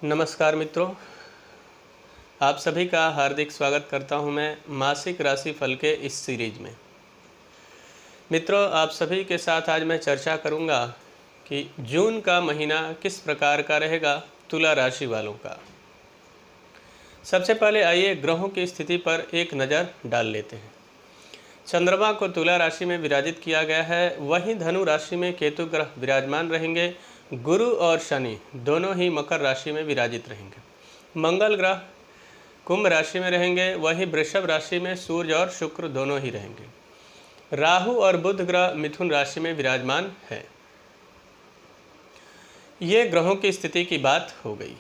नमस्कार मित्रों, आप सभी का हार्दिक स्वागत करता हूं मैं मासिक राशि फल के इस सीरीज में। मित्रों, आप सभी के साथ आज मैं चर्चा करूंगा कि जून का महीना किस प्रकार का रहेगा तुला राशि वालों का। सबसे पहले आइए ग्रहों की स्थिति पर एक नज़र डाल लेते हैं। चंद्रमा को तुला राशि में विराजित किया गया है, वहीं धनु राशि में केतु ग्रह विराजमान रहेंगे। गुरु और शनि दोनों ही मकर राशि में विराजित रहेंगे। मंगल ग्रह कुंभ राशि में रहेंगे, वहीं वृषभ राशि में सूर्य और शुक्र दोनों ही रहेंगे। राहु और बुध ग्रह मिथुन राशि में विराजमान है। ये ग्रहों की स्थिति की बात हो गई।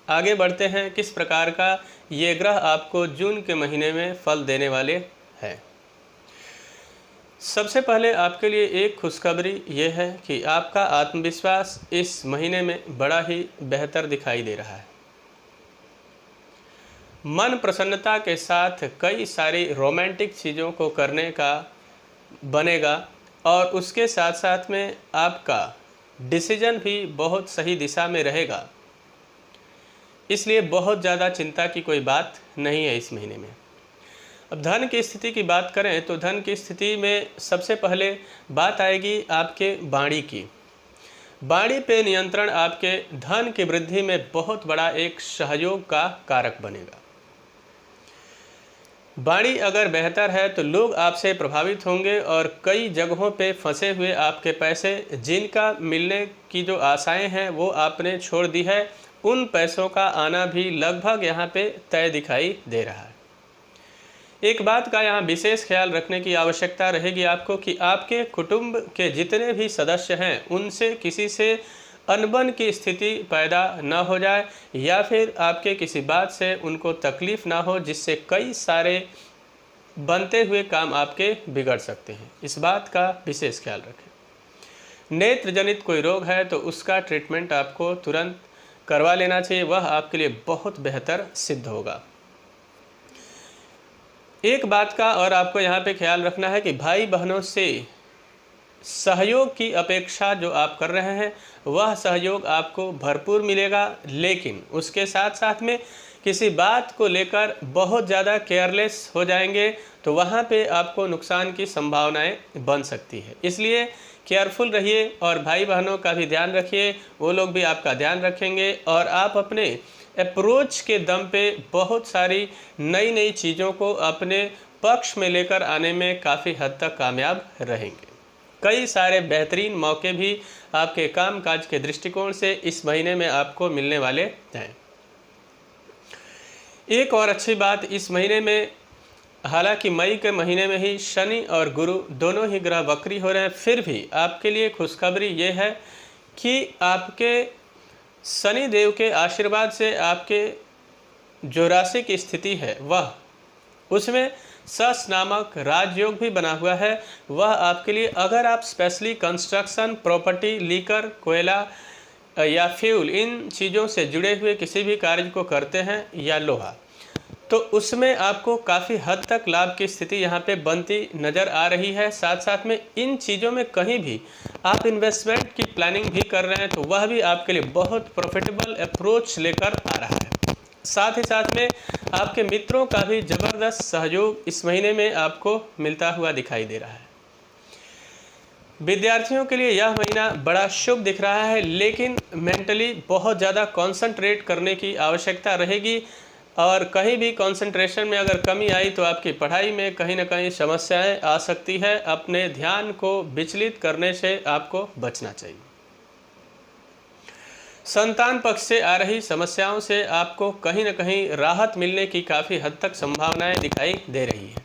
आगे बढ़ते हैं, किस प्रकार का ये ग्रह आपको जून के महीने में फल देने वाले हैं। सबसे पहले आपके लिए एक खुशखबरी ये है कि आपका आत्मविश्वास इस महीने में बड़ा ही बेहतर दिखाई दे रहा है। मन प्रसन्नता के साथ कई सारी रोमांटिक चीज़ों को करने का बनेगा और उसके साथ साथ में आपका डिसीजन भी बहुत सही दिशा में रहेगा, इसलिए बहुत ज़्यादा चिंता की कोई बात नहीं है इस महीने में। अब धन की स्थिति की बात करें तो धन की स्थिति में सबसे पहले बात आएगी आपके वाणी की। वाणी पे नियंत्रण आपके धन की वृद्धि में बहुत बड़ा एक सहयोग का कारक बनेगा। वाणी अगर बेहतर है तो लोग आपसे प्रभावित होंगे और कई जगहों पे फंसे हुए आपके पैसे जिनका मिलने की जो आशाएं हैं वो आपने छोड़ दी है, उन पैसों का आना भी लगभग यहाँ पे तय दिखाई दे रहा है। एक बात का यहाँ विशेष ख्याल रखने की आवश्यकता रहेगी आपको कि आपके कुटुंब के जितने भी सदस्य हैं उनसे किसी से अनबन की स्थिति पैदा न हो जाए या फिर आपके किसी बात से उनको तकलीफ़ ना हो, जिससे कई सारे बनते हुए काम आपके बिगड़ सकते हैं। इस बात का विशेष ख्याल रखें। नेत्र जनित कोई रोग है तो उसका ट्रीटमेंट आपको तुरंत करवा लेना चाहिए, वह आपके लिए बहुत बेहतर सिद्ध होगा। एक बात का और आपको यहाँ पे ख्याल रखना है कि भाई बहनों से सहयोग की अपेक्षा जो आप कर रहे हैं वह सहयोग आपको भरपूर मिलेगा, लेकिन उसके साथ साथ में किसी बात को लेकर बहुत ज़्यादा केयरलेस हो जाएंगे तो वहाँ पे आपको नुकसान की संभावनाएं बन सकती है। इसलिए केयरफुल रहिए और भाई बहनों का भी ध्यान रखिए, वो लोग भी आपका ध्यान रखेंगे और आप अपने अप्रोच के दम पे बहुत सारी नई नई चीज़ों को अपने पक्ष में लेकर आने में काफ़ी हद तक कामयाब रहेंगे। कई सारे बेहतरीन मौके भी आपके कामकाज के दृष्टिकोण से इस महीने में आपको मिलने वाले हैं। एक और अच्छी बात इस महीने में, हालांकि मई के महीने में ही शनि और गुरु दोनों ही ग्रह वक्री हो रहे हैं, फिर भी आपके लिए खुशखबरी ये है कि आपके शनि देव के आशीर्वाद से आपके जो राशि की स्थिति है वह उसमें सस नामक राजयोग भी बना हुआ है। वह आपके लिए, अगर आप स्पेशली कंस्ट्रक्शन, प्रॉपर्टी, लीकर, कोयला या फ्यूल इन चीज़ों से जुड़े हुए किसी भी कार्य को करते हैं या लोहा, तो उसमें आपको काफ़ी हद तक लाभ की स्थिति यहाँ पे बनती नज़र आ रही है। साथ साथ में इन चीज़ों में कहीं भी आप इन्वेस्टमेंट की प्लानिंग भी कर रहे हैं तो वह भी आपके लिए बहुत प्रॉफिटेबल अप्रोच लेकर आ रहा है। साथ ही साथ में आपके मित्रों का भी ज़बरदस्त सहयोग इस महीने में आपको मिलता हुआ दिखाई दे रहा है। विद्यार्थियों के लिए यह महीना बड़ा शुभ दिख रहा है, लेकिन मेंटली बहुत ज़्यादा कंसंट्रेट करने की आवश्यकता रहेगी और कहीं भी कंसंट्रेशन में अगर कमी आई तो आपकी पढ़ाई में कहीं ना कहीं समस्याएं आ सकती है। अपने ध्यान को विचलित करने से आपको बचना चाहिए। संतान पक्ष से आ रही समस्याओं से आपको कहीं ना कहीं राहत मिलने की काफ़ी हद तक संभावनाएं दिखाई दे रही है।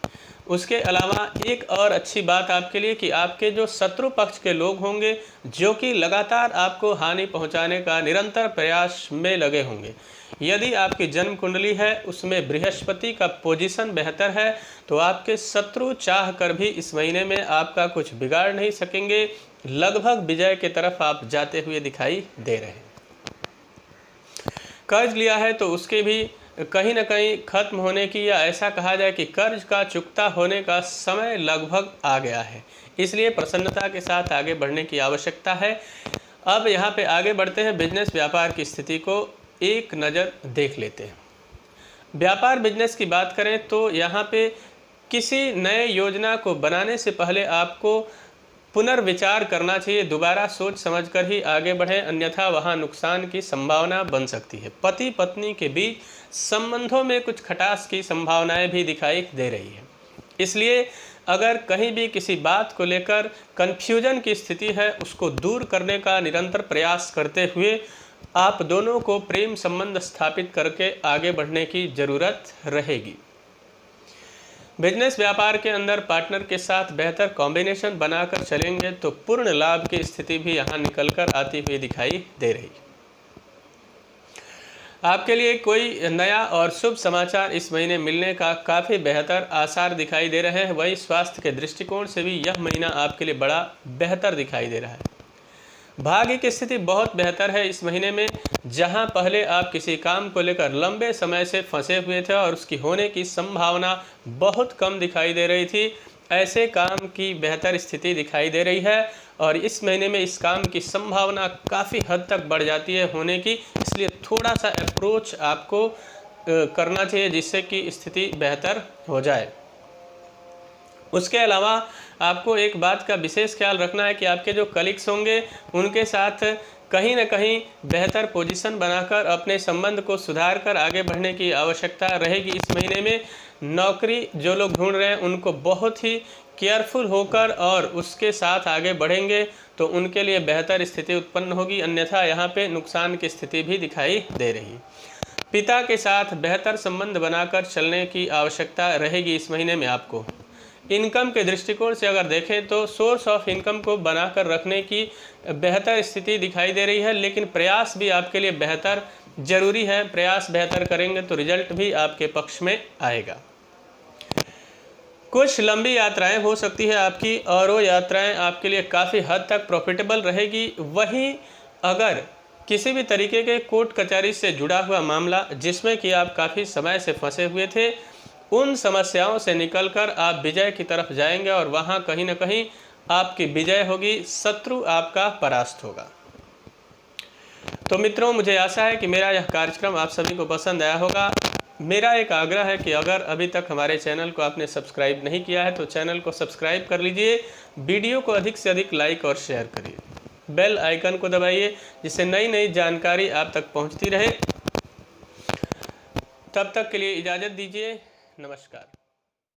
उसके अलावा एक और अच्छी बात आपके लिए कि आपके जो शत्रु पक्ष के लोग होंगे जो कि लगातार आपको हानि पहुंचाने का निरंतर प्रयास में लगे होंगे, यदि आपकी जन्म कुंडली है उसमें बृहस्पति का पोजीशन बेहतर है तो आपके शत्रु चाह कर भी इस महीने में आपका कुछ बिगाड़ नहीं सकेंगे। लगभग विजय की तरफ आप जाते हुए दिखाई दे रहे हैं। कर्ज लिया है तो उसके भी कहीं ना कहीं खत्म होने की, या ऐसा कहा जाए कि कर्ज का चुकता होने का समय लगभग आ गया है, इसलिए प्रसन्नता के साथ आगे बढ़ने की आवश्यकता है। अब यहाँ पे आगे बढ़ते हैं बिजनेस व्यापार की स्थिति को एक नज़र देख लेते हैं। व्यापार बिजनेस की बात करें तो यहाँ पे किसी नए योजना को बनाने से पहले आपको पुनर्विचार करना चाहिए, दोबारा सोच समझकर ही आगे बढ़ें, अन्यथा वहाँ नुकसान की संभावना बन सकती है। पति पत्नी के बीच संबंधों में कुछ खटास की संभावनाएं भी दिखाई दे रही है, इसलिए अगर कहीं भी किसी बात को लेकर कन्फ्यूजन की स्थिति है, उसको दूर करने का निरंतर प्रयास करते हुए आप दोनों को प्रेम संबंध स्थापित करके आगे बढ़ने की ज़रूरत रहेगी। बिजनेस व्यापार के अंदर पार्टनर के साथ बेहतर कॉम्बिनेशन बनाकर चलेंगे तो पूर्ण लाभ की स्थिति भी यहाँ निकलकर आती हुई दिखाई दे रही है। आपके लिए कोई नया और शुभ समाचार इस महीने मिलने का काफ़ी बेहतर आसार दिखाई दे रहे हैं। वही स्वास्थ्य के दृष्टिकोण से भी यह महीना आपके लिए बड़ा बेहतर दिखाई दे रहा है। भाग्य की स्थिति बहुत बेहतर है इस महीने में। जहां पहले आप किसी काम को लेकर लंबे समय से फंसे हुए थे और उसकी होने की संभावना बहुत कम दिखाई दे रही थी, ऐसे काम की बेहतर स्थिति दिखाई दे रही है और इस महीने में इस काम की संभावना काफ़ी हद तक बढ़ जाती है होने की। इसलिए थोड़ा सा अप्रोच आपको करना चाहिए जिससे कि स्थिति बेहतर हो जाए। उसके अलावा आपको एक बात का विशेष ख्याल रखना है कि आपके जो कलीग्स होंगे उनके साथ कहीं न कहीं बेहतर पोजीशन बनाकर अपने संबंध को सुधार कर आगे बढ़ने की आवश्यकता रहेगी। इस महीने में नौकरी जो लोग ढूंढ रहे हैं उनको बहुत ही केयरफुल होकर और उसके साथ आगे बढ़ेंगे तो उनके लिए बेहतर स्थिति उत्पन्न होगी, अन्यथा यहाँ पे नुकसान की स्थिति भी दिखाई दे रही। पिता के साथ बेहतर संबंध बनाकर चलने की आवश्यकता रहेगी इस महीने में। आपको इनकम के दृष्टिकोण से अगर देखें तो सोर्स ऑफ इनकम को बनाकर रखने की बेहतर स्थिति दिखाई दे रही है, लेकिन प्रयास भी आपके लिए बेहतर जरूरी है। प्रयास बेहतर करेंगे तो रिजल्ट भी आपके पक्ष में आएगा। कुछ लंबी यात्राएं हो सकती है आपकी और वो यात्राएं आपके लिए काफ़ी हद तक प्रॉफिटेबल रहेगी। वहीं अगर किसी भी तरीके के कोर्ट कचहरी से जुड़ा हुआ मामला जिसमें कि आप काफ़ी समय से फंसे हुए थे, उन समस्याओं से निकलकर आप विजय की तरफ जाएंगे और वहां कहीं ना कहीं आपकी विजय होगी, शत्रु आपका परास्त होगा। तो मित्रों, मुझे आशा है कि मेरा यह कार्यक्रम आप सभी को पसंद आया होगा। मेरा एक आग्रह है कि अगर अभी तक हमारे चैनल को आपने सब्सक्राइब नहीं किया है तो चैनल को सब्सक्राइब कर लीजिए, वीडियो को अधिक से अधिक लाइक और शेयर करिए, बेल आइकन को दबाइए जिससे नई नई जानकारी आप तक पहुंचती रहे। तब तक के लिए इजाज़त दीजिए। नमस्कार।